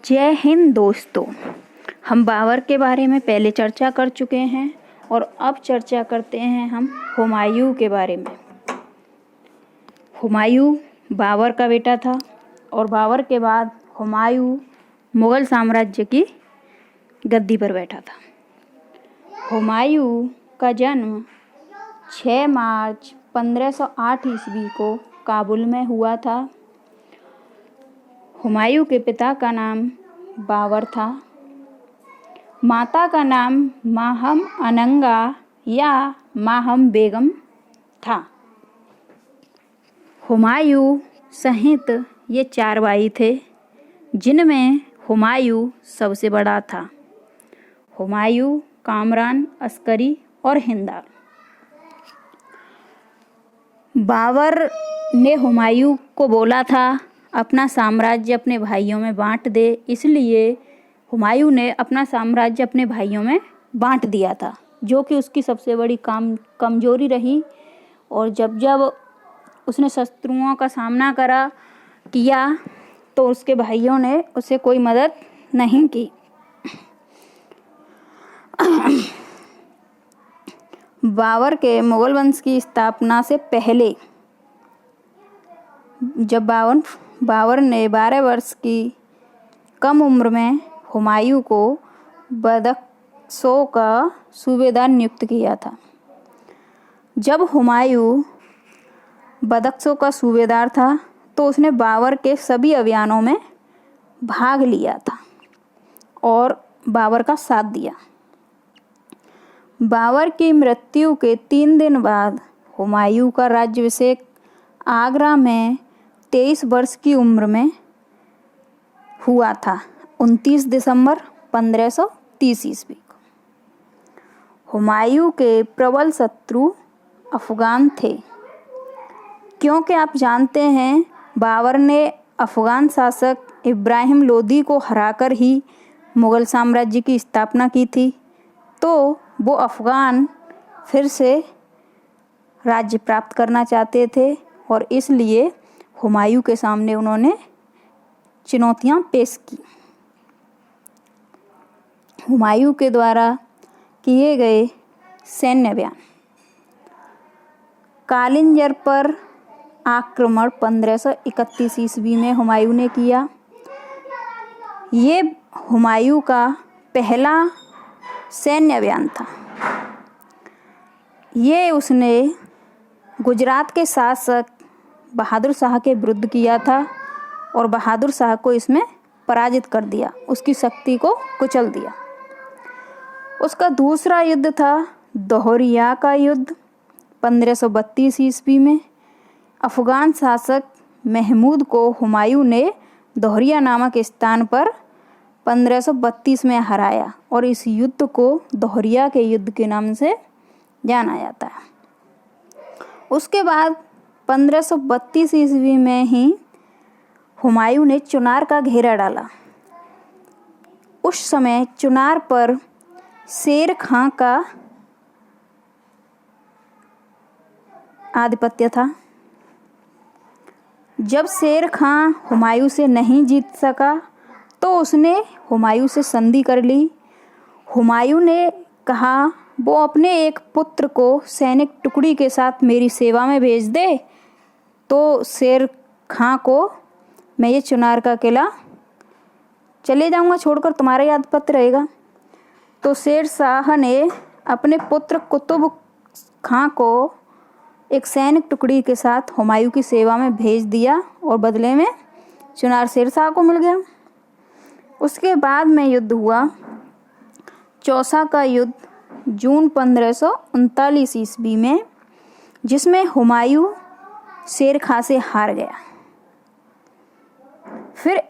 जय हिंद दोस्तों। हम बाबर के बारे में पहले चर्चा कर चुके हैं और अब चर्चा करते हैं हम हुमायूं के बारे में। हुमायूं बाबर का बेटा था और बाबर के बाद हुमायूं मुग़ल साम्राज्य की गद्दी पर बैठा था। हुमायूं का जन्म 6 मार्च 1508 ईस्वी को काबुल में हुआ था। हुमायूं के पिता का नाम बाबर था। माता का नाम माहम अनंगा या माहम बेगम था। हुमायूं सहित ये 4 भाई थे, जिनमें हुमायूं सबसे बड़ा था। हुमायूं, कामरान, अस्करी और हिंदाल। बाबर ने हुमायूं को बोला था अपना साम्राज्य अपने भाइयों में बांट दे, इसलिए हुमायूं ने अपना साम्राज्य अपने भाइयों में बांट दिया था, जो कि उसकी सबसे बड़ी कमजोरी रही। और जब जब उसने शत्रुओं का सामना किया तो उसके भाइयों ने उसे कोई मदद नहीं की। बाबर के मुगल वंश की स्थापना से पहले जब बाबर ने 12 वर्ष की कम उम्र में हुमायूं को बदख्शों का सूबेदार नियुक्त किया था। जब हुमायूं बदख्शों का सूबेदार था तो उसने बाबर के सभी अभियानों में भाग लिया था और बाबर का साथ दिया। बाबर की मृत्यु के 3 दिन बाद हुमायूं का राज्याभिषेक आगरा में 23 वर्ष की उम्र में हुआ था, 29 दिसंबर 1530 ईस्वी को। हुमायूं के प्रबल शत्रु अफगान थे, क्योंकि आप जानते हैं बाबर ने अफगान शासक इब्राहिम लोदी को हराकर ही मुगल साम्राज्य की स्थापना की थी, तो वो अफगान फिर से राज्य प्राप्त करना चाहते थे और इसलिए हुमायूं के सामने उन्होंने चुनौतियां पेश की। हुमायूं के द्वारा किए गए सैन्य अभियान। कालिंजर पर आक्रमण 1531 ईस्वी में हुमायूं ने किया। ये हुमायूं का पहला सैन्य अभियान था। ये उसने गुजरात के शासक बहादुर शाह के विरुद्ध किया था और बहादुर शाह को इसमें पराजित कर दिया, उसकी शक्ति को कुचल दिया। उसका दूसरा युद्ध था दोहरिया का युद्ध 1532 ईस्वी में। अफगान शासक महमूद को हुमायूं ने दोहरिया नामक स्थान पर 1532 में हराया और इस युद्ध को दोहरिया के युद्ध के नाम से जाना जाता है। उसके बाद 1532 ईस्वी में ही हुमायूं ने चुनार का घेरा डाला। उस समय चुनार पर शेर खां का आधिपत्य था। जब शेर खां हुमायूं से नहीं जीत सका तो उसने हुमायूं से संधि कर ली। हुमायूं ने कहा वो अपने एक पुत्र को सैनिक टुकड़ी के साथ मेरी सेवा में भेज दे, तो शेर खां को मैं ये चुनार का किला चले जाऊंगा छोड़कर, तुम्हारा ही आधिपत्य रहेगा। तो शेर शाह ने अपने पुत्र कुतुब खां को एक सैनिक टुकड़ी के साथ हुमायूं की सेवा में भेज दिया और बदले में चुनार शेर शाह को मिल गया। उसके बाद में युद्ध हुआ चौसा का युद्ध जून 1539 ईस्वी में, जिसमें हुमायूं शेर खां से हार गया। फिर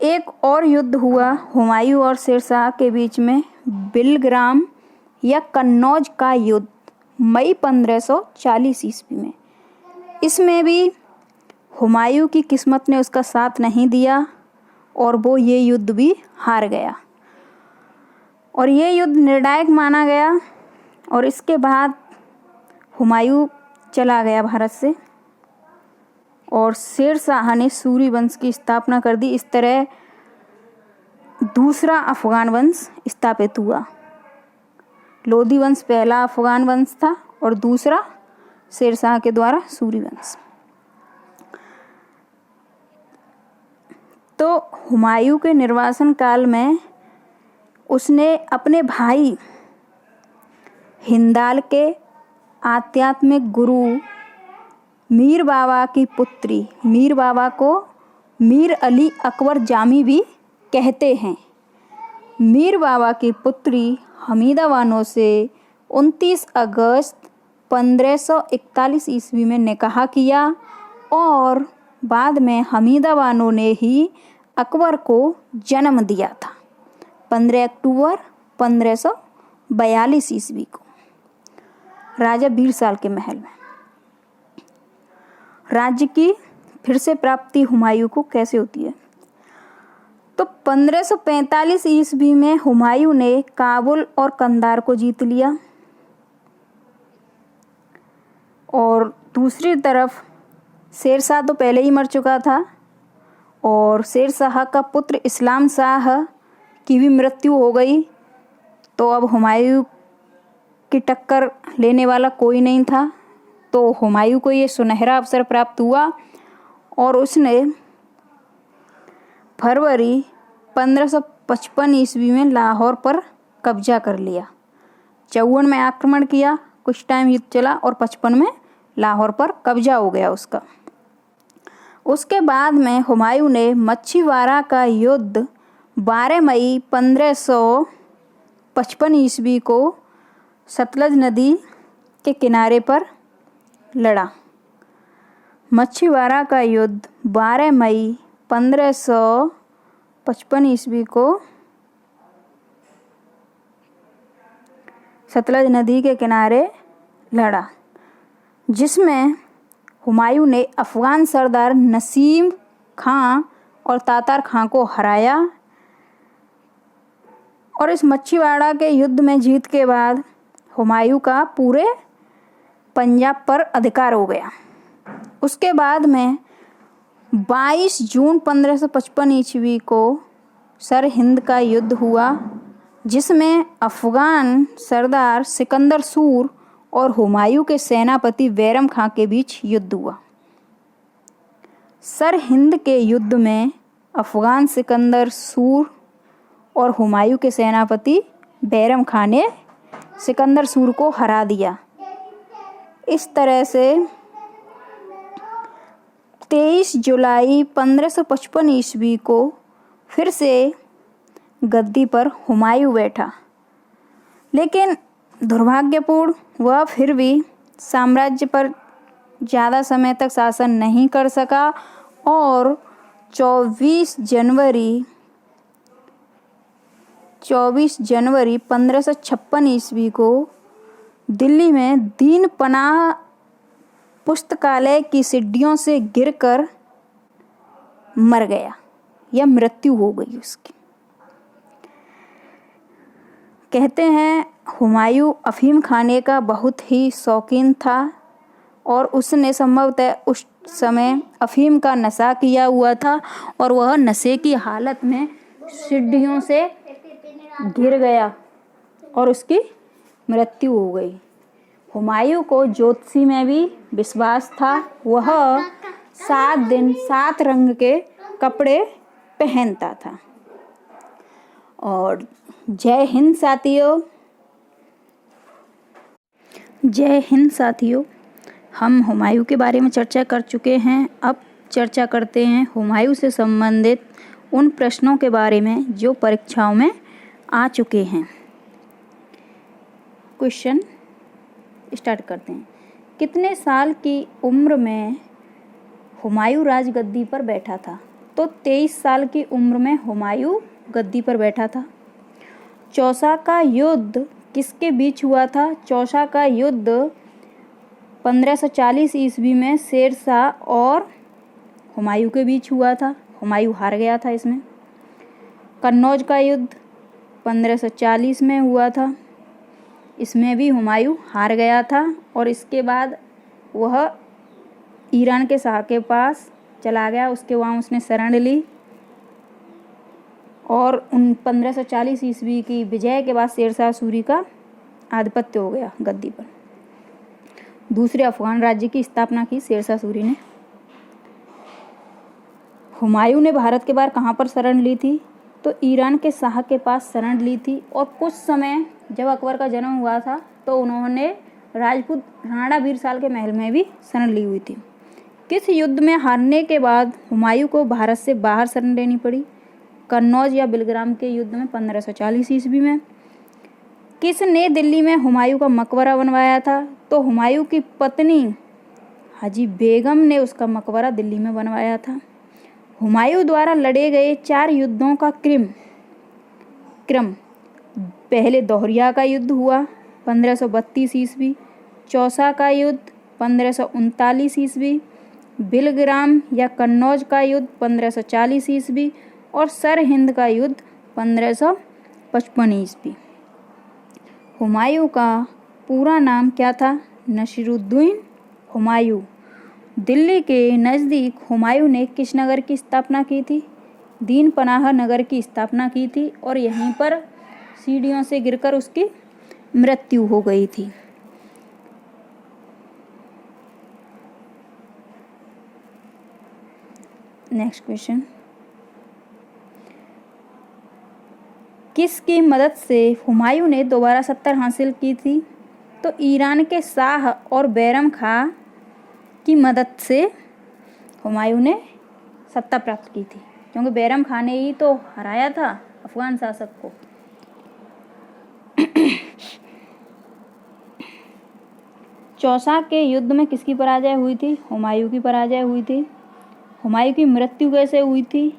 एक और युद्ध हुआ हुमायूं और शेर शाह के बीच में, बिलग्राम या कन्नौज का युद्ध मई 1540 ईस्वी में। इसमें भी हुमायूं की किस्मत ने उसका साथ नहीं दिया और वो ये युद्ध भी हार गया और ये युद्ध निर्णायक माना गया। और इसके बाद हुमायूं चला गया भारत से और शेर शाह ने सूरी वंश की स्थापना कर दी। इस तरह दूसरा अफगान वंश स्थापित हुआ। लोधी वंश पहला अफगान वंश था और दूसरा शेरशाह के द्वारा सूरी वंश। तो हुमायूं के निर्वासन काल में उसने अपने भाई हिंदाल के आध्यात्मिक गुरु मीर बाबा की पुत्री, मीर बाबा को मीर अली अकबर जामी भी कहते हैं, मीर बाबा की पुत्री हमीदा बानो से 29 अगस्त 1541 ईस्वी में निकाह किया और बाद में हमीदा बानो ने ही अकबर को जन्म दिया था 15 अक्टूबर 1542 ईस्वी को राजा बीरसाल के महल में। राज्य की फिर से प्राप्ति हुमायूं को कैसे होती है? तो 1545 ईस्वी में हुमायूं ने काबुल और कंधार को जीत लिया और दूसरी तरफ शेरशाह तो पहले ही मर चुका था और शेरशाह का पुत्र इस्लाम शाह की भी मृत्यु हो गई। तो अब हुमायूं की टक्कर लेने वाला कोई नहीं था। तो हुमायूं को ये सुनहरा अवसर प्राप्त हुआ और उसने फरवरी 1555 ईस्वी में लाहौर पर कब्जा कर लिया। 54 में आक्रमण किया, कुछ टाइम युद्ध चला और 55 में लाहौर पर कब्जा हो गया उसका। उसके बाद में हुमायूं ने मच्छीवाड़ा का युद्ध 12 मई 1555 ईस्वी को सतलज नदी के किनारे पर लड़ा। मच्छीवाड़ा का युद्ध 12 मई 1555 ईस्वी को सतलज नदी के किनारे लड़ा, जिसमें हुमायूं ने अफगान सरदार नसीम खां और तातार खां को हराया और इस मच्छीवाड़ा के युद्ध में जीत के बाद हुमायूं का पूरे पंजाब पर अधिकार हो गया। उसके बाद में 22 जून 1555 ईस्वी को सरहिंद का युद्ध हुआ, जिसमें अफगान सरदार सिकंदर सूर और हुमायूं के सेनापति बैरम खां के बीच युद्ध हुआ। सरहिंद के युद्ध में अफगान सिकंदर सूर और हुमायूं के सेनापति बैरम खां ने सिकंदर सूर को हरा दिया। इस तरह से 23 जुलाई 1555 ईस्वी को फिर से गद्दी पर हुमायूं बैठा, लेकिन दुर्भाग्यपूर्ण वह फिर भी साम्राज्य पर ज़्यादा समय तक शासन नहीं कर सका और 24 जनवरी 1556 ईस्वी को दिल्ली में दीन पनाह पुस्तकालय की सीढ़ियों से गिरकर मर गया या मृत्यु हो गई उसकी। कहते हैं हुमायूं अफीम खाने का बहुत ही शौकीन था और उसने संभवतः उस समय अफीम का नशा किया हुआ था और वह नशे की हालत में सीढ़ियों से गिर गया और उसकी मृत्यु हो गई। हुमायूं को ज्योतिषी में भी विश्वास था। वह 7 दिन 7 रंग के कपड़े पहनता था। और जय हिंद साथियों, जय हिंद साथियों। हम हुमायूं के बारे में चर्चा कर चुके हैं। अब चर्चा करते हैं हुमायूं से संबंधित उन प्रश्नों के बारे में जो परीक्षाओं में आ चुके हैं। क्वेश्चन स्टार्ट करते हैं। कितने साल की उम्र में हुमायूं राजगद्दी पर बैठा था? तो 23 साल की उम्र में हुमायूं गद्दी पर बैठा था। चौसा का युद्ध किसके बीच हुआ था? चौसा का युद्ध 1540 ईस्वी में शेरशाह और हुमायूं के बीच हुआ था। हुमायूं हार गया था इसमें। कन्नौज का युद्ध 1540 में हुआ था। इसमें भी हुमायूं हार गया था और इसके बाद वह ईरान के शाह के पास चला गया। वहाँ उसने शरण ली। और 1540 ईस्वी की विजय के बाद शेरशाह सूरी का आधिपत्य हो गया गद्दी पर। दूसरे अफगान राज्य की स्थापना की शेरशाह सूरी ने। हुमायूं ने भारत के बाहर कहाँ पर शरण ली थी? तो ईरान के शाह के पास शरण ली थी। और कुछ समय जब अकबर का जन्म हुआ था तो उन्होंने राजपूत राणा बीरसाल के महल में भी शरण ली हुई थी। किस युद्ध में हारने के बाद हुमायूं को भारत से बाहर शरण लेनी पड़ी? कन्नौज या बिलग्राम के युद्ध में 1540 ईस्वी में। किसने दिल्ली में हुमायूं का मकबरा बनवाया था? तो हुमायूं की पत्नी हाजी बेगम ने उसका मकबरा दिल्ली में बनवाया था। हुमायूं द्वारा लड़े गए 4 युद्धों का क्रम। पहले दोहरिया का युद्ध हुआ 1532 ईस्वी, चौसा का युद्ध 1539 ईस्वी, बिलग्राम या कन्नौज का युद्ध 1540 ईस्वी और सरहिंद का युद्ध 1555 ईस्वी। हुमायूं का पूरा नाम क्या था? नसीरुद्दीन हुमायूं। दिल्ली के नज़दीक हुमायूं ने किस नगर की स्थापना की थी? दीन पनाह नगर की स्थापना की थी और यहीं पर सीढ़ियों से गिरकर उसकी मृत्यु हो गई थी। नेक्स्ट क्वेश्चन, किसकी मदद से हुमायूं ने दोबारा सत्ता हासिल की थी? तो ईरान के शाह और बैरम खां की मदद से हुमायूं ने सत्ता प्राप्त की थी, क्योंकि बैरम खां ने ही तो हराया था अफगान शासक को। चौसा के युद्ध में किसकी पराजय हुई थी? हुमायूं की पराजय हुई थी। हुमायूं की मृत्यु कैसे हुई थी?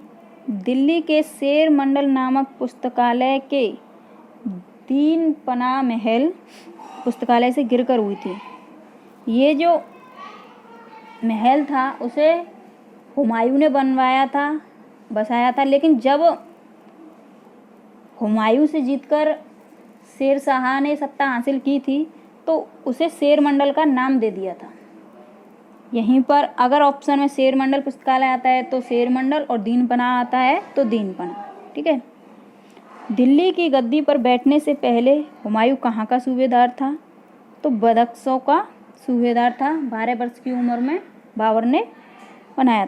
दिल्ली के शेर मंडल नामक पुस्तकालय के दीन पनाह महल पुस्तकालय से गिरकर हुई थी। ये जो महल था उसे हुमायूं ने बनवाया था, बसाया था, लेकिन जब हुमायूं से जीतकर शेर शाह ने सत्ता हासिल की थी तो उसे शेर मंडल का नाम दे दिया था। यहीं पर अगर ऑप्शन में शेर मंडल पुस्तकालय आता है तो शेर मंडल और दीन पनाह आता है तो दीन पनाह। ठीक है। दिल्ली की गद्दी पर बैठने से पहले हुमायूं कहाँ का सूबेदार था? तो बदख्शां का सूबेदार था। 12 वर्ष की उम्र में बाबर ने बनाया।